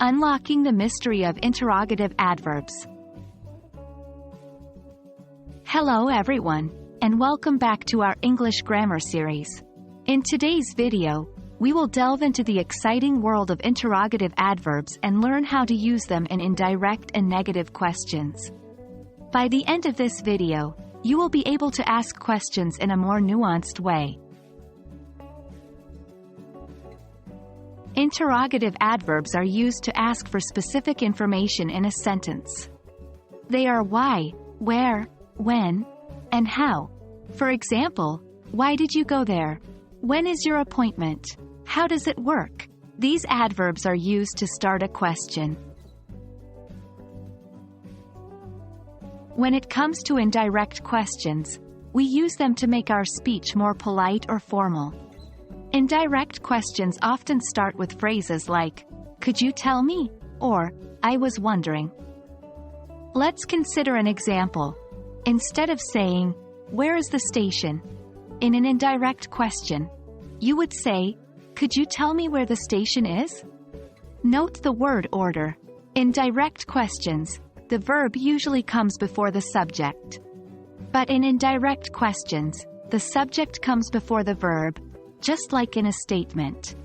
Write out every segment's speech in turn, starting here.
Unlocking the mystery of interrogative adverbs. Hello everyone, and welcome back to our English grammar series. In today's video, we will delve into the exciting world of interrogative adverbs and learn how to use them in indirect and negative questions. By the end of this video, you will be able to ask questions in a more nuanced way. Interrogative adverbs are used to ask for specific information in a sentence. They are why, where, when, and how. For example, why did you go there? When is your appointment? How does it work? These adverbs are used to start a question. When it comes to indirect questions, we use them to make our speech more polite or formal. Indirect questions often start with phrases like, "Could you tell me?" or "I was wondering." Let's consider an example. Instead of saying, "Where is the station?" in an indirect question, you would say, "Could you tell me where the station is?" Note the word order. In direct questions, the verb usually comes before the subject. But in indirect questions, the subject comes before the verb, just like in a statement.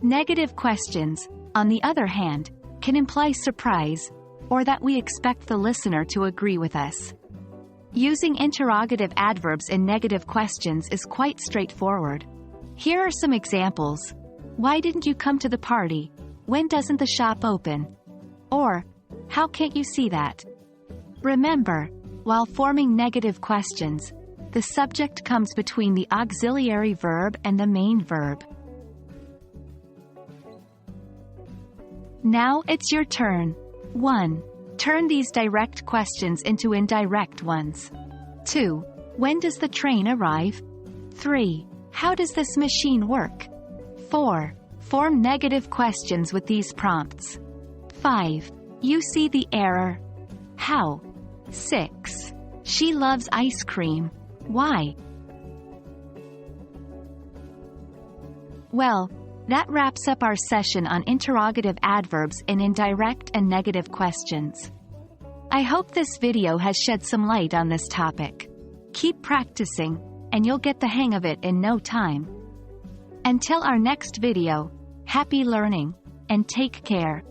Negative questions, on the other hand, can imply surprise, or that we expect the listener to agree with us. Using interrogative adverbs in negative questions is quite straightforward. Here are some examples. Why didn't you come to the party? When doesn't the shop open? Or, how can't you see that? Remember, while forming negative questions, the subject comes between the auxiliary verb and the main verb. Now it's your turn. 1. Turn these direct questions into indirect ones. 2. When does the train arrive? 3. How does this machine work? 4. Form negative questions with these prompts. 5. You see the error. How? 6. She loves ice cream. Why? Well, that wraps up our session on interrogative adverbs in indirect and negative questions. I hope this video has shed some light on this topic. Keep practicing, and you'll get the hang of it in no time. Until our next video, happy learning, and take care.